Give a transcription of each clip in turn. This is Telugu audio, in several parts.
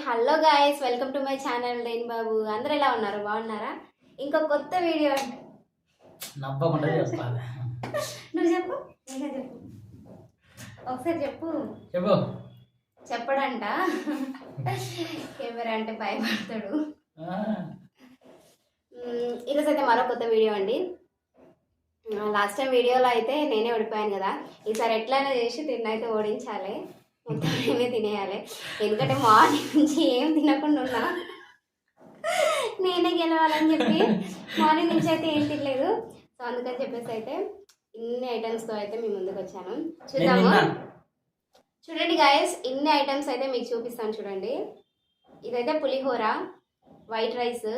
Hello guys, welcome to my channel Renu Babu. అందరూ ఎలా ఉన్నారు? బాగున్నారా? ఇంకో కొత్త వీడియో నవ్వకుండా చెప్పాలి. నువ్వు చెప్పు, నేనే చెప్పు, ఒకసారి చెప్పు. చెప్పు. చెప్పడంట కెమెరా అంటే భయపడతాడు. ఈరోజు అయితే మరో కొత్త వీడియో అండి. లాస్ట్ టైం వీడియోలో అయితే నేనే ఓడిపోయాను కదా, ఈసారి ఎట్లయినా చేసి తిన్నైతే ఓడించాలి, మొత్తం నేనే తినేయాలి. ఎందుకంటే మార్నింగ్ నుంచి ఏం తినకుండా ఉన్నా, నేనే గెలవాలని చెప్పి మార్నింగ్ నుంచి అయితే ఏం తినలేదు. సో అందుకని చెప్పేసి అయితే ఇన్ని ఐటమ్స్తో అయితే మీ ముందుకు వచ్చాను. చూద్దాము. చూడండి గాయస్, ఇన్ని ఐటమ్స్ అయితే మీకు చూపిస్తాను చూడండి. ఇదైతే పులిహోర, వైట్ రైస్,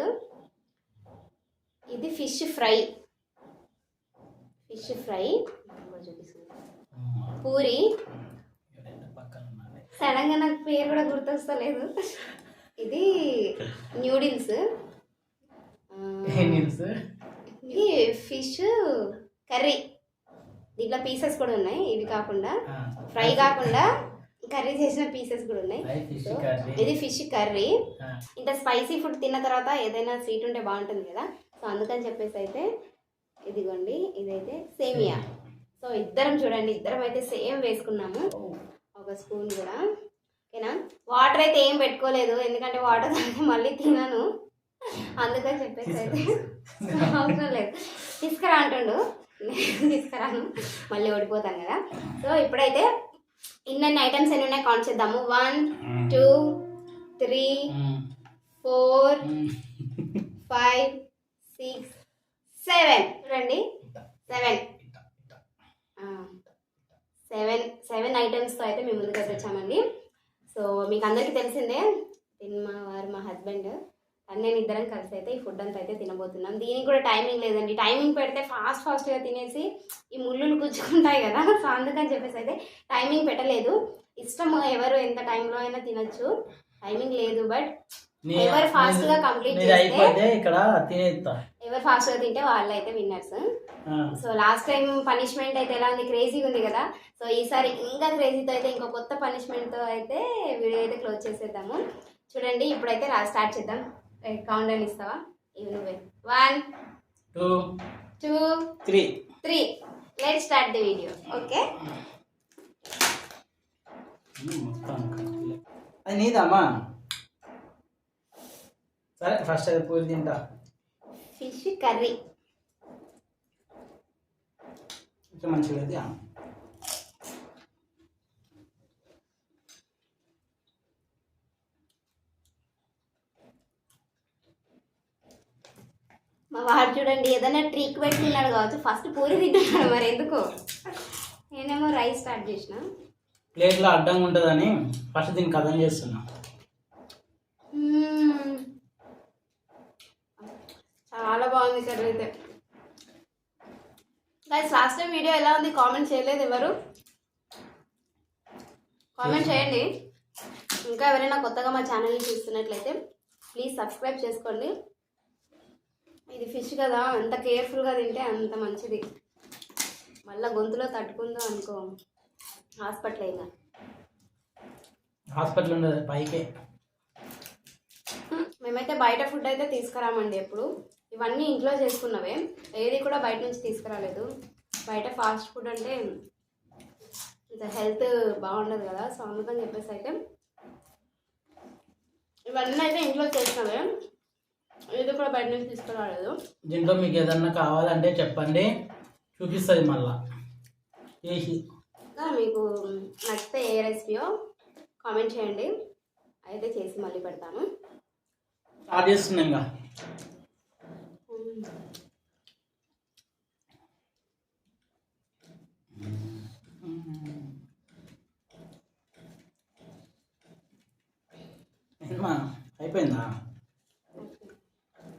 ఇది ఫిష్ ఫ్రై పూరి, సడన్గా నాకు పేరు కూడా గుర్తొస్తలేదు. ఇది న్యూడిల్స్, ఇది ఫిష్ కర్రీ, దీంట్లో పీసెస్ కూడా ఉన్నాయి. ఇవి కాకుండా ఫ్రై కాకుండా కర్రీ చేసిన పీసెస్ కూడా ఉన్నాయి. ఇది ఫిష్ కర్రీ. ఇంత స్పైసీ ఫుడ్ తిన్న తర్వాత ఏదైనా స్వీట్ ఉంటే బాగుంటుంది కదా, సో అందుకని చెప్పేసి అయితే ఇదిగోండి, ఇదైతే సేమియా. సో ఇద్దరం చూడండి, ఇద్దరం అయితే సేమ్ వేసుకున్నాము. ఒక స్పూన్ కూడా, ఓకేనా. వాటర్ అయితే ఏం పెట్టుకోలేదు, ఎందుకంటే వాటర్ తాగితే మళ్ళీ తినను, అందుకని చెప్పేసి అయితే అవసరం లేదు. తీసుకురా అంటుండు, తీసుకురాను, మళ్ళీ ఓడిపోతాను కదా. సో ఇప్పుడైతే ఇన్ని ఐటమ్స్ ఎన్ని ఉన్నాయి కౌంట్ చేద్దాము. 1 2 3 4 5 6 7. చూడండి, 7 ఐటమ్స్తో అయితే మేము ముందుకు వచ్చామండి. సో మీకు అందరికీ తెలిసిందే, మా హస్బెండ్ నేను ఇద్దరం కలిసి అయితే ఈ ఫుడ్ అంతా అయితే తినబోతున్నాం. దీనికి కూడా టైమింగ్ లేదండి, టైమింగ్ పెడితే ఫాస్ట్గా తినేసి ఈ ముళ్ళులు గుచ్చుకుంటాయి కదా, సో అందుకని చెప్పేసి అయితే టైమింగ్ పెట్టలేదు. ఇష్టం, ఎవరు ఎంత టైంలో అయినా తినచ్చు, టైమింగ్ లేదు. బట్ ఎవరు ఫాస్ట్గా కంప్లీట్ చేస్తే, ఇక్కడ తినేస్తా, ఎవరు ఫాస్ట్గా తింటే వాళ్ళు అయితే winners. So last time punishment అయితే ఎలా ఉంది, క్రేజీగా ఉంది కదా. సో ఈసారి ఇంకా క్రేజీతో అయితే ఇంకో కొత్త పనిష్మెంట్తో అయితే వీడియో అయితే క్లోజ్ చేసేద్దాము. చూడండి, ఇప్పుడైతే స్టార్ట్ చేద్దాం. కౌంట్ డౌన్ ఇస్తావా? ఇవి నువ్వే. 1 2 3 let start the video. Okay, అది నీదమ్మా. సరే, ఫస్ట్ అది పూరి తింటా. ఫిష్ కర్రీ మంచిగా. మా వాడు చూడండి, ఏదైనా ట్రిక్ పెట్టుకున్నాడు కావచ్చు, ఫస్ట్ పూరి తింటున్నాడు, మరి ఎందుకు. నేనేమో రైస్ స్టార్ట్ చేసిన, ప్లేట్లో అడ్డంగా ఉంటుందని ఫస్ట్ దీన్ని కథం చేస్తున్నా. చాలా బాగుంది కర్రీ అయితే. గైస్, లాస్ట్ టైం వీడియో ఎలా ఉంది కామెంట్ చేయలేదు ఎవరు, కామెంట్ చేయండి. ఇంకా ఎవరైనా కొత్తగా మా ఛానల్ని చూస్తున్నట్లయితే ప్లీజ్ సబ్స్క్రైబ్ చేసుకోండి. ఇది ఫిష్ కదా, అంత కేర్ఫుల్గా తింటే అంత మంచిది. మళ్ళీ గొంతులో తట్టుకుందో అనుకో, హాస్పిటల్ అయినా. హాస్పిటల్ ఉండదు, పైకే. మేమైతే బయట ఫుడ్ అయితే తీసుకురామండి ఎప్పుడు, ఇవన్నీ ఇంట్లో చేసుకున్నవే, ఏది కూడా బయట నుంచి తీసుకురాలేదు. బయట ఫాస్ట్ ఫుడ్ అంటే ఇంత హెల్త్ బాగుండదు కదా, సో అందుకని చెప్పేసి అయితే ఇవన్నీ అయితే ఇంట్లో చేసినవే, ఏది కూడా బయట నుంచి తీసుకురాలేదు. దీంట్లో మీకు ఏదన్నా కావాలంటే చెప్పండి, చూపిస్తుంది మళ్ళా చేసి. మీకు నచ్చితే ఏ రెసిపీయో కామెంట్ చేయండి, అయితే చేసి మళ్ళీ పెడతాను. స్టార్ట్ చేస్తున్నాం ఇంకా. అయిపోయిందా?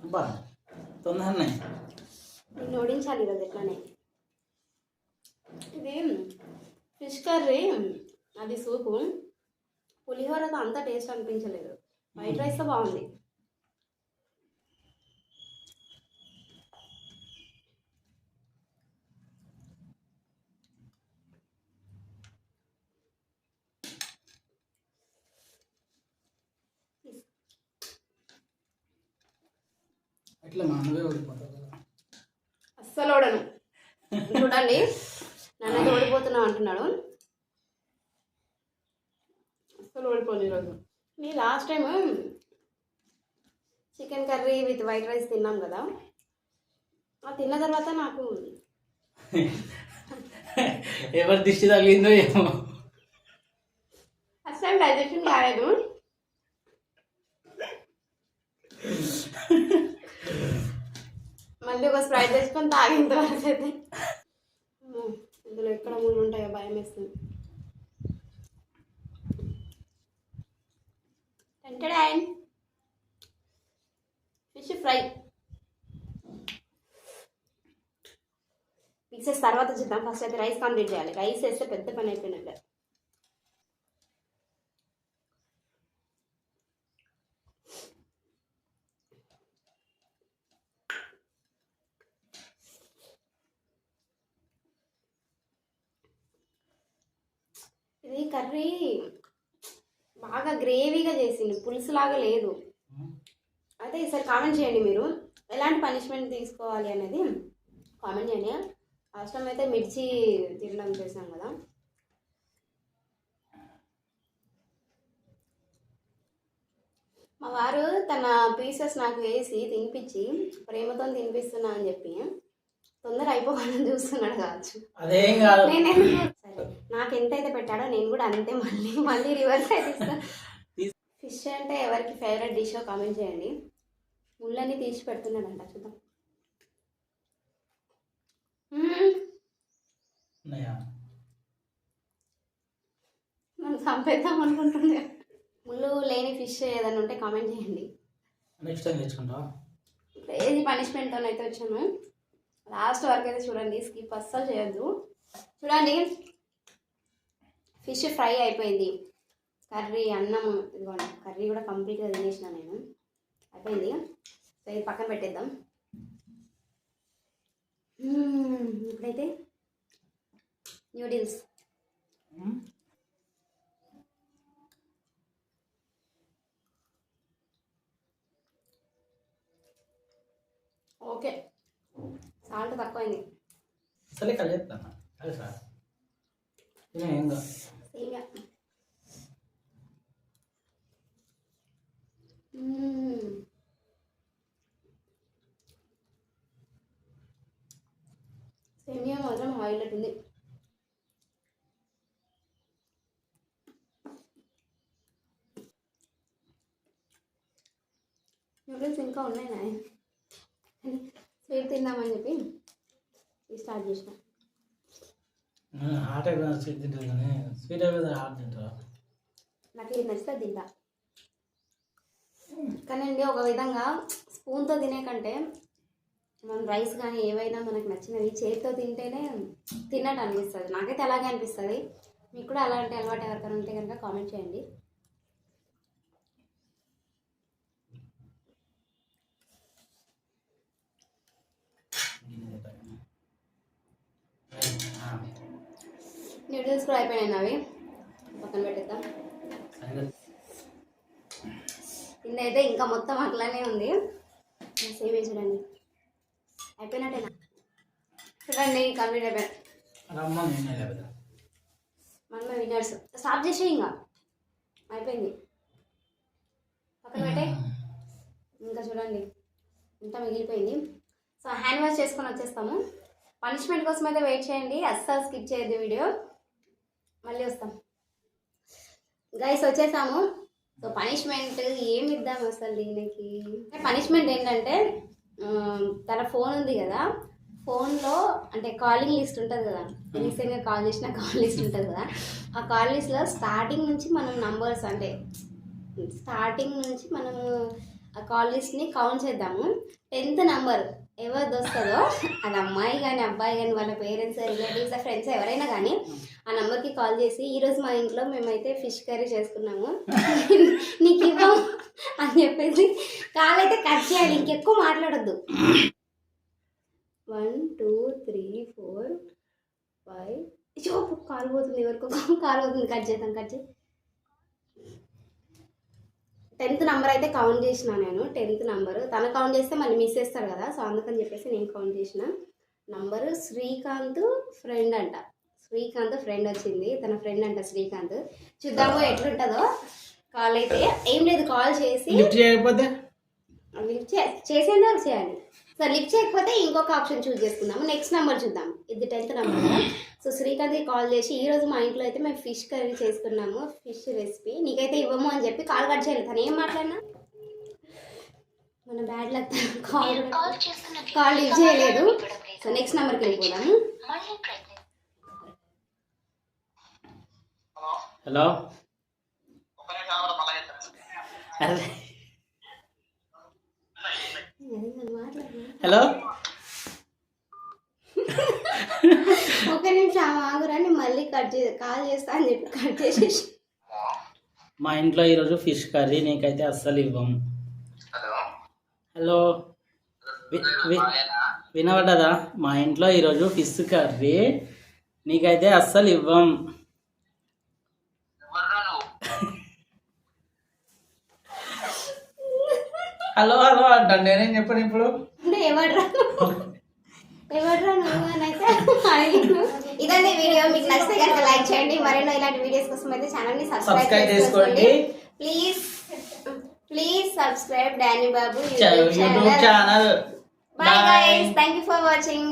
అబ్బా, తొందరనే నేను ఓడించాలి ఈరోజు ఎట్లానే. ఇది ఫిష్ కర్రీ, అది సూపు, పులిహోరతో అంత టేస్ట్ అనిపించలేదు, వైట్ రైస్తో బాగుంది. ఇట్లా మామూలుగా ఓడిపోతావు కదా. అస్సలు ఓడను. చూడండి నన్నైతే ఓడిపోతున్నావు అంటున్నాడు. అస్సలు ఓడిపోను ఈరోజు. మీ last time chicken curry with white rice తిన్నాం కదా, ఆ తిన్న తర్వాత నాకు ఎవరి దిష్టి తగిలిందో ఏమో. ఫస్ట్ టైం డైజెషన్ కాలేదు. మళ్ళీ ఒక స్ప్రైట్ తెచ్చుకొని తాగేంత వరకు అయితే ఇందులో ఎక్కడ ముళ్ళు ఉంటాయో భయం వేస్తుంది. ఫిష్ ఫ్రై పీసెస్ తర్వాత చూద్దాం. ఫస్ట్ అయితే రైస్ కంప్లీట్ చేయాలి. రైస్ వేస్తే పెద్ద పని అయిపోయినట్లే. ఇది కర్రీ బాగా గ్రేవీగా చేసింది, పులుసులాగా లేదు. అయితే ఈసారి కామెంట్ చేయండి మీరు ఎలాంటి పనిష్మెంట్ తీసుకోవాలి అనేది కామెంట్ చేయండి. లాస్ట్ టైం అయితే మిర్చి తినడం చేసాం కదా. మా వారు తన పీసెస్ నాకు వేసి తినిపించి ప్రేమతో తినిపిస్తున్నా అని చెప్పి తొందర అయిపోవాలని చూస్తున్నాడు కావచ్చు. అదేం కాదు. సరే నాకు ఎంతైతే పెట్టాడో నేను కూడా అంతే మళ్ళీ మళ్ళీ రివర్స్ అయితే ఇస్తాను. ఫిష్ అంటే ఎవరికి ఫేవరెట్ డిషో కామెంట్ చేయండి. ముళ్ళని తీసి పెడుతున్నాడంట, చూద్దాం. మనం చంపేద్దాం అనుకుంటుంది. ముళ్ళు లేని ఫిష్ ఏదైనా ఉంటే కామెంట్ చేయండి. నెక్స్ట్ టైం తెచ్చుకుంటా. ఏది పనిష్మెంట్తో అయితే వచ్చాను. లాస్ట్ వరకు అయితే చూడండి, స్కిప్ అస్సలు చేయొద్దు. చూడండి ఫిష్ ఫ్రై అయిపోయింది. కర్రీ అన్నం ఇదిగోండి, కర్రీ కూడా కంప్లీట్గా తినేసిన నేను. అయిపోయింది. సో ఇది పక్కన పెట్టేద్దాం. ఇప్పుడైతే న్యూడిల్స్. ఓకే సాల్ట్ తక్కువైంది. అసలే కలిస్తాను కలిసా ఏంగా సేమియా. సేమియా మాత్రం హైలైట్ ఉంది. నూడిల్స్ ఇంకా ఉన్నాయి నాయ, స్వీట్ తిందామని చెప్పి స్టార్ట్ చేసిన. హాట్ అయిపోయినా స్వీట్ తింటుంది కానీ స్వీట్ అయిపోయింది హాట్ తింటారా. నాకు ఇది నచ్చితే తింటా. కానీ అండి ఒక విధంగా స్పూన్తో తినే కంటే మనం రైస్ కానీ ఏవైనా మనకు నచ్చినవి చేతితో తింటేనే తిన్నట్టు అనిపిస్తుంది. నాకైతే అలాగే అనిపిస్తుంది. మీకు కూడా అలాంటి అలవాటు ఎవరికైనా ఉంటే కనుక కామెంట్ చేయండి. నూడిల్స్ కూడా అయిపోయినాయి అవి పక్కన పెట్టేద్దాం. కింద అయితే ఇంకా మొత్తం అట్లానే ఉంది. సేమ్ చూడండి అయిపోయినట్టేనా. చూడండి కంప్లీట్ అయిపోయాయి. మనమే విన్నర్స్. స్టార్ట్ చేసే ఇంకా అయిపోయింది, పక్కన పెట్టే. ఇంకా చూడండి ఇంత మిగిలిపోయింది. సో హ్యాండ్ వాష్ చేసుకొని వచ్చేస్తాము. పనిష్మెంట్ కోసం అయితే వెయిట్ చేయండి, అస్సలు స్కిప్ చేయొద్దు వీడియో. మళ్ళీ వస్తాం గైస్, వచ్చేసాము. సో పనిష్మెంట్ ఏమి ఇద్దాం అసలు దీనికి. పనిష్మెంట్ ఏంటంటే తన ఫోన్ ఉంది కదా, ఫోన్లో అంటే కాలింగ్ లిస్ట్ ఉంటుంది కదా, రీసెంట్గా కాల్ చేసిన కాల్ లిస్ట్ ఉంటుంది కదా, ఆ కాల్ లిస్ట్లో స్టార్టింగ్ నుంచి మనం నంబర్స్ అంటే స్టార్టింగ్ నుంచి మనము ఆ కాల్ లిస్ట్ని కౌంట్ చేద్దాము. 10th నెంబర్ ఎవరిది వస్తుందో అది అమ్మాయి కానీ అబ్బాయి కానీ వాళ్ళ పేరెంట్స్ రిలేటివ్స్ ఫ్రెండ్స్ ఎవరైనా కానీ ఆ నెంబర్కి కాల్ చేసి ఈరోజు మా ఇంట్లో మేమైతే ఫిష్ కర్రీ చేసుకున్నాము నీకు ఇవ్వం అని చెప్పేసి కాల్ అయితే కట్ చేయాలి. ఇంకెక్కువ మాట్లాడొద్దు. 1 2 3 4 5 చూపు కాల్ పోతుంది, ఎవరికో కాల్ పోతుంది. కట్ చేద్దాం, కట్ చేయి. 10th నంబర్ అయితే కౌంట్ చేసిన నేను. 10th నంబర్ తను కౌంట్ చేస్తే మళ్ళీ మిస్ చేస్తారు కదా, సో అందుకని చెప్పేసి నేను కౌంట్ చేసిన నంబరు. శ్రీకాంత్ ఫ్రెండ్ అంట. శ్రీకాంత్ ఫ్రెండ్ వచ్చింది, తన ఫ్రెండ్ అంట శ్రీకాంత్. చూద్దాము ఎట్లుంటుందో. కాల్ అయితే ఏం లేదు, కాల్ చేసి లిఫ్ట్ చేయకపోతే లిఫ్ట్ చేసేంత వరకు చేయాలి. సో లిఫ్ట్ చేయకపోతే ఇంకొక ఆప్షన్ చూస్ చేసుకుందాము. నెక్స్ట్ నెంబర్ చూద్దాం. ఇది 10th నెంబర్ కదా. సో శ్రీకాంత్కి కాల్ చేసి ఈరోజు మా ఇంట్లో అయితే మేము ఫిష్ కర్రీ చేసుకున్నాము, ఫిష్ రెసిపీ, నీకైతే ఇవ్వము అని చెప్పి కాల్ కట్ చేయలేదు. తను ఏం మాట్లాడినా మన బ్యాడ్ లక్, కాల్ లిఫ్ట్ చేయలేదు. సో నెక్స్ట్ నెంబర్కి వెళ్ళిపోదాము. హలో హలో ఒక నిమిషం ఆగురండి, మళ్ళీ కాల్ చేస్తా అని చెప్పి కట్ చేసేసి. మా ఇంట్లో ఈరోజు ఫిష్ కర్రీ, నీకైతే అస్సలు ఇవ్వం. హలో వినబడ్డదా? మా ఇంట్లో ఈరోజు ఫిష్ కర్రీ, నీకైతే అస్సలు ఇవ్వం. హలో హలో అంటాను, నేనేం చెప్పాను ఇప్పుడు? ఎవడ్రా నువ్వు అని అయితే అడిగాను. ఇదండి వీడియో. మీకు నచ్చితే కనుక లైక్ చేయండి. మరెన్నో ఇలాంటి వీడియోస్ కోసం అయితే ఛానల్ ని సబ్స్క్రైబ్ చేసుకోండి. Please subscribe Danny Babu YouTube channel. Bye guys, thank you for watching.